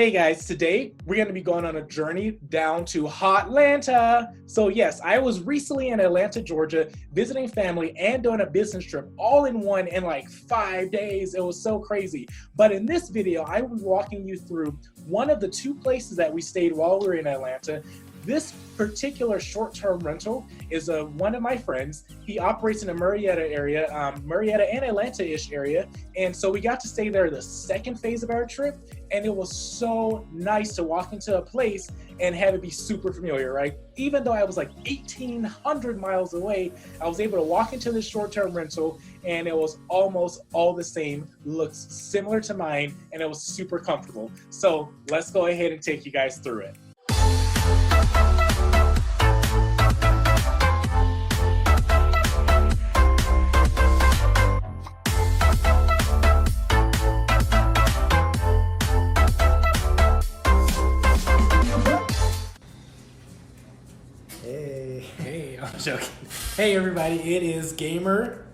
Hey guys, today we're going to be going on a journey down to Hotlanta. So yes, I was recently in Atlanta, Georgia, visiting family and doing a business trip all in one in like 5 days. It was so crazy. But in this video, I will be walking you through one of the two places that we stayed while we were in Atlanta. This particular short-term rental is one of my friends. He operates in the Marietta area, Marietta and Atlanta-ish area. And so we got to stay there the second phase of our trip. And it was so nice to walk into a place and have it be super familiar, right? Even though I was like 1,800 miles away, I was able to walk into this short-term rental and it was almost all the same, looks similar to mine, and it was super comfortable. So let's go ahead and take you guys through it. Hey, I'm joking. Hey everybody, it is Gamer.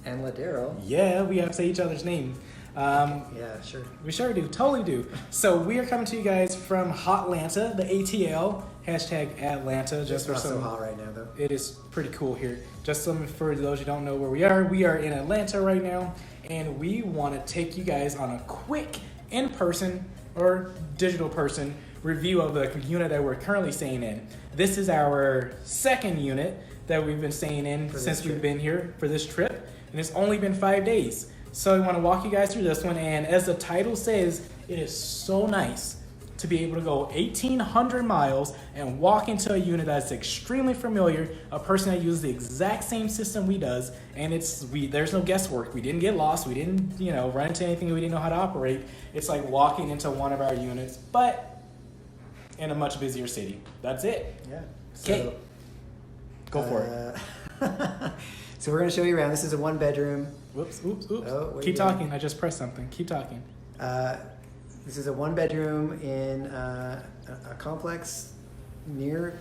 And Ladero. Yeah, we have to say each other's name. Yeah, sure. We sure do, totally do. So we are coming to you guys from Hotlanta, the ATL, hashtag Atlanta. Just not so hot right now though. It is pretty cool here. Just for those who don't know where we are in Atlanta right now, and we want to take you guys on a quick in-person or digital person review of the unit that we're currently staying in. This is our second unit that we've been staying in since we've been here for this trip, and it's only been 5 days. So I want to walk you guys through this one, and as the title says, it is so nice to be able to go 1,800 miles and walk into a unit that's extremely familiar, a person that uses the exact same system we does, and there's no guesswork. We didn't get lost. We didn't, run into anything we didn't know how to operate. It's like walking into one of our units, but in a much busier city. That's it. Yeah. Okay. Go for it. So we're going to show you around. This is a one bedroom. Oops. Oh, Keep talking. I just pressed something. Keep talking. This is a one bedroom in a complex near,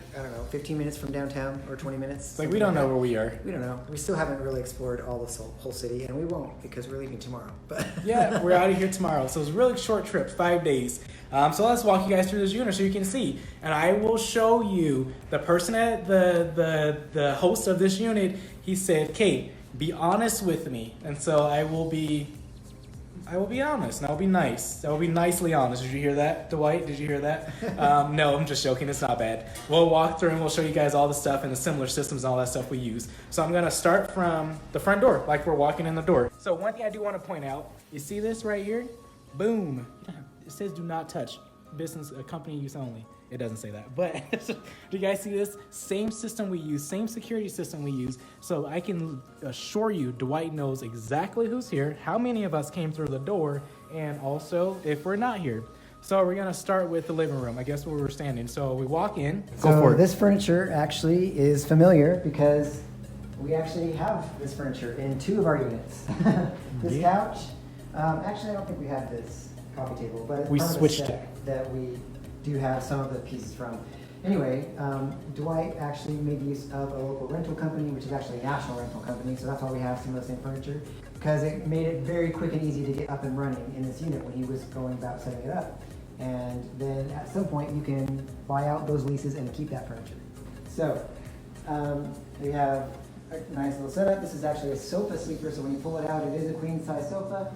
15 minutes from downtown or 20 minutes. Like we don't know where we are. We don't know. We still haven't really explored all the whole city, and we won't because we're leaving tomorrow. But yeah, we're out of here tomorrow. So it's a really short trip, 5 days. So let's walk you guys through this unit so you can see. And I will show you the person at the host of this unit. He said, Kate, be honest with me. And so I will be honest, and I'll be nice. I will be nicely honest. Did you hear that, Dwight? Did you hear that? No, I'm just joking. It's not bad. We'll walk through and we'll show you guys all the stuff and the similar systems and all that stuff we use. So I'm going to start from the front door, like we're walking in the door. So one thing I do want to point out, you see this right here? Boom. It says do not touch. Business, company use only. It doesn't say that, but do you guys see this? Same system we use, same security system we use. So I can assure you, Dwight knows exactly who's here, how many of us came through the door, and also if we're not here. So we're gonna start with the living room, I guess where we're standing. So we walk in, go for it. This furniture actually is familiar because we actually have this furniture in two of our units. This couch, actually I don't think we have this coffee table, but it's we part switched of the set that we do have some of the pieces from. Anyway, Dwight actually made use of a local rental company, which is actually a national rental company, so that's why we have some of the same furniture, because it made it very quick and easy to get up and running in this unit when he was going about setting it up. And then at some point you can buy out those leases and keep that furniture. So we have a nice little setup. This is actually a sofa sleeper, so when you pull it out, it is a queen size sofa.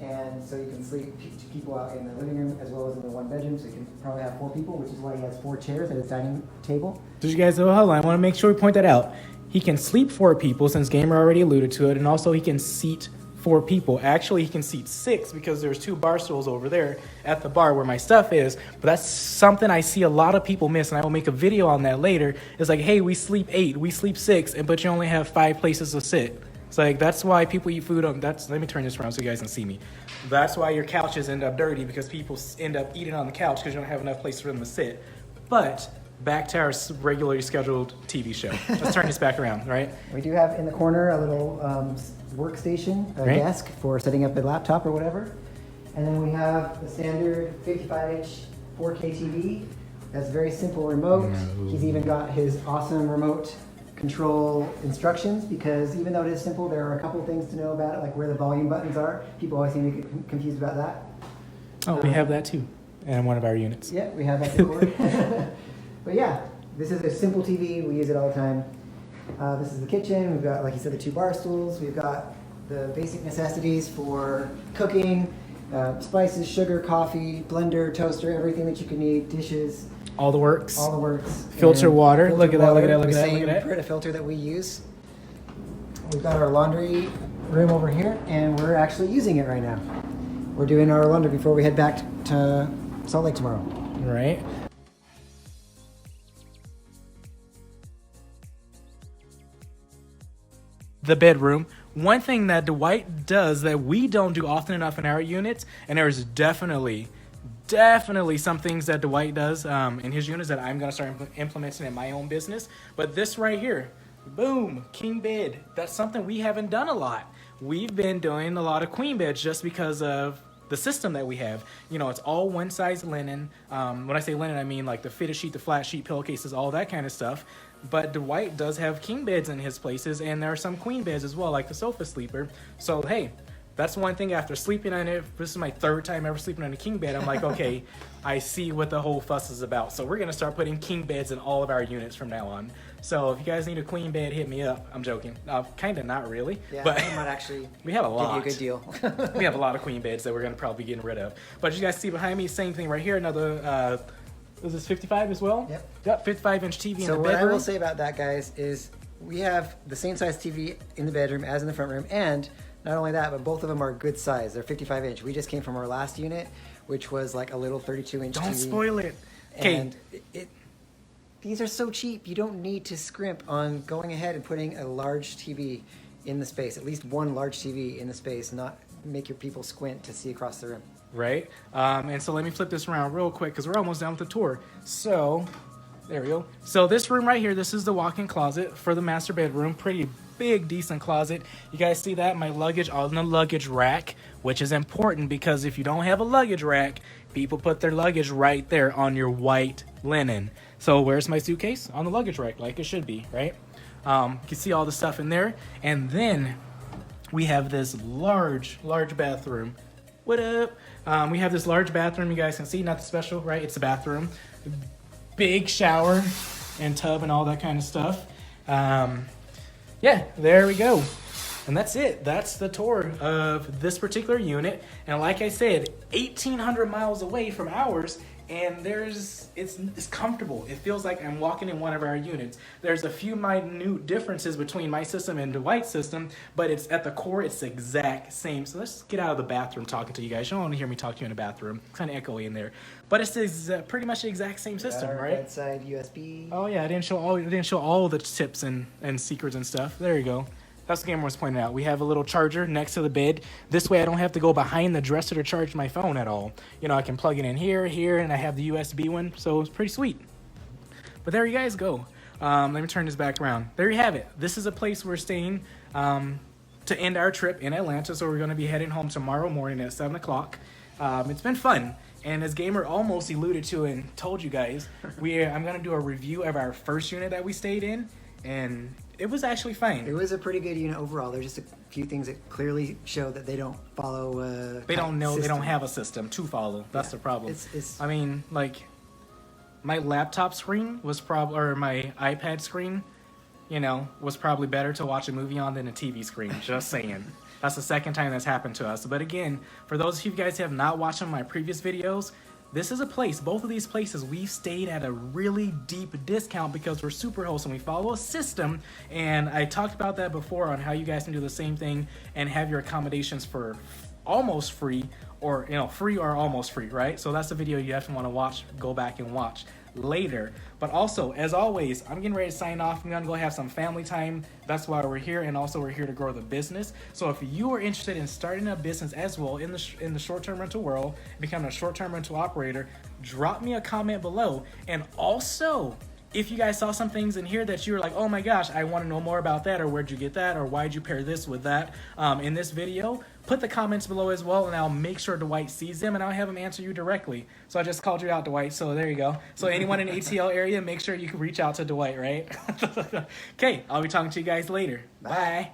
And so you can sleep people out in the living room as well as in the one bedroom. So you can probably have 4 people, which is why he has 4 chairs at his dining table. Did you guys know? Hold on, I want to make sure we point that out. He can sleep 4 people, since Gamer already alluded to it, and also he can seat 4 people. Actually, he can seat 6 because there's 2 bar stools over there at the bar where my stuff is. But that's something I see a lot of people miss, and I will make a video on that later. It's like, hey, we sleep 8, we sleep 6, but you only have 5 places to sit. It's like, that's why people eat food on, let me turn this around so you guys can see me. That's why your couches end up dirty, because people end up eating on the couch because you don't have enough place for them to sit. But back to our regularly scheduled TV show. Let's turn this back around, right? We do have in the corner a little workstation, a desk for setting up a laptop or whatever. And then we have the standard 55-inch 4K TV. That's very simple remote. He's even got his awesome remote control instructions, because even though it is simple, there are a couple things to know about it, like where the volume buttons are. People always seem to get confused about that. Oh, we have that too. in one of our units. Yeah, we have that decor. But yeah, this is a simple TV. We use it all the time. This is the kitchen. We've got, like you said, the 2 bar stools. We've got the basic necessities for cooking, spices, sugar, coffee, blender, toaster, everything that you can need, dishes. All the works. All the works. Filter And water. filtered Look at that, look at that, look the at that, look same at that. Brita filter that we use. We've got our laundry room over here, and we're actually using it right now. We're doing our laundry before we head back to Salt Lake tomorrow. Right. The bedroom. One thing that Dwight does that we don't do often enough in our units, and there's definitely some things that Dwight does in his units that I'm going to start implementing in my own business. But this right here, boom, king bed. That's something we haven't done a lot. We've been doing a lot of queen beds just because of the system that we have. You know, it's all one size linen. When I say linen, I mean like the fitted sheet, the flat sheet, pillowcases, all that kind of stuff. But Dwight does have king beds in his places, and there are some queen beds as well, like the sofa sleeper. So, hey, that's one thing after sleeping on it. This is my 3rd time ever sleeping on a king bed. I'm like, okay, I see what the whole fuss is about. So we're going to start putting king beds in all of our units from now on. So if you guys need a queen bed, hit me up. I'm joking. Kind of not really. Yeah, but I might actually we have a lot. give you a good deal. We have a lot of queen beds that we're going to probably be getting rid of. But you guys see behind me, same thing right here. Another, is this 55 as well? Yep, 55-inch TV in the bedroom. So what I will say about that, guys, is we have the same size TV in the bedroom as in the front room, and not only that, but both of them are good size. They're 55-inch. We just came from our last unit, which was like a little 32-inch TV. Don't spoil it. And these are so cheap. You don't need to scrimp on going ahead and putting a large TV in the space, at least one large TV in the space, not make your people squint to see across the room. Right? And so let me flip this around real quick because we're almost done with the tour. So, there we go. So this room right here, this is the walk-in closet for the master bedroom. Pretty big, decent closet. You guys see that? My luggage on the luggage rack, which is important because if you don't have a luggage rack, people put their luggage right there on your white linen. So where's my suitcase? On the luggage rack, like it should be, right? You can see all the stuff in there. And then we have this large bathroom. What up? We have this large bathroom, you guys can see, not the special, right? It's a bathroom. Big shower and tub and all that kind of stuff. Yeah, there we go. And that's it. That's the tour of this particular unit. And like I said, 1,800 miles away from ours, and it's comfortable. It feels like I'm walking in one of our units. There's a few minute differences between my system and Dwight's system, but it's at the core, it's the exact same. So let's get out of the bathroom talking to you guys. You don't want to hear me talk to you in a bathroom. It's kind of echoey in there. But it's pretty much the exact same system, right? Bedside USB. Oh yeah, I didn't show all the tips and secrets and stuff. There you go. That's what the gamer was pointing out. We have a little charger next to the bed. This way I don't have to go behind the dresser to charge my phone at all. You know, I can plug it in here, and I have the USB one, so it's pretty sweet. But there you guys go. Let me turn this back around. There you have it. This is a place we're staying to end our trip in Atlanta, so we're going to be heading home tomorrow morning at 7 o'clock. It's been fun. And as Gamer almost alluded to and told you guys, I'm going to do a review of our first unit that we stayed in, and it was actually fine. It was a pretty good unit overall. There's just a few things that clearly show that they don't follow they don't know system. They don't have a system to follow. That's the problem. I mean, like, my laptop screen was or my iPad screen, was probably better to watch a movie on than a TV screen. Just saying. That's the second time that's happened to us. But again, for those of you guys who have not watched some of my previous videos, this is a place, both of these places, we've stayed at a really deep discount because we're super wholesome. We follow a system, and I talked about that before on how you guys can do the same thing and have your accommodations for almost free, or free or almost free, right? So that's the video you definitely want to watch, go back and watch later. But also, as always, I'm getting ready to sign off. I'm gonna go have some family time. That's why we're here, and also we're here to grow the business. So if you are interested in starting a business as well in the short-term rental world, becoming a short-term rental operator, drop me a comment below. And also, if you guys saw some things in here that you were like, oh my gosh, I want to know more about that, or where'd you get that, or why'd you pair this with that in this video, put the comments below as well, and I'll make sure Dwight sees them, and I'll have him answer you directly. So I just called you out, Dwight, so there you go. So anyone in the ATL area, make sure you can reach out to Dwight, right? Okay, I'll be talking to you guys later. Bye.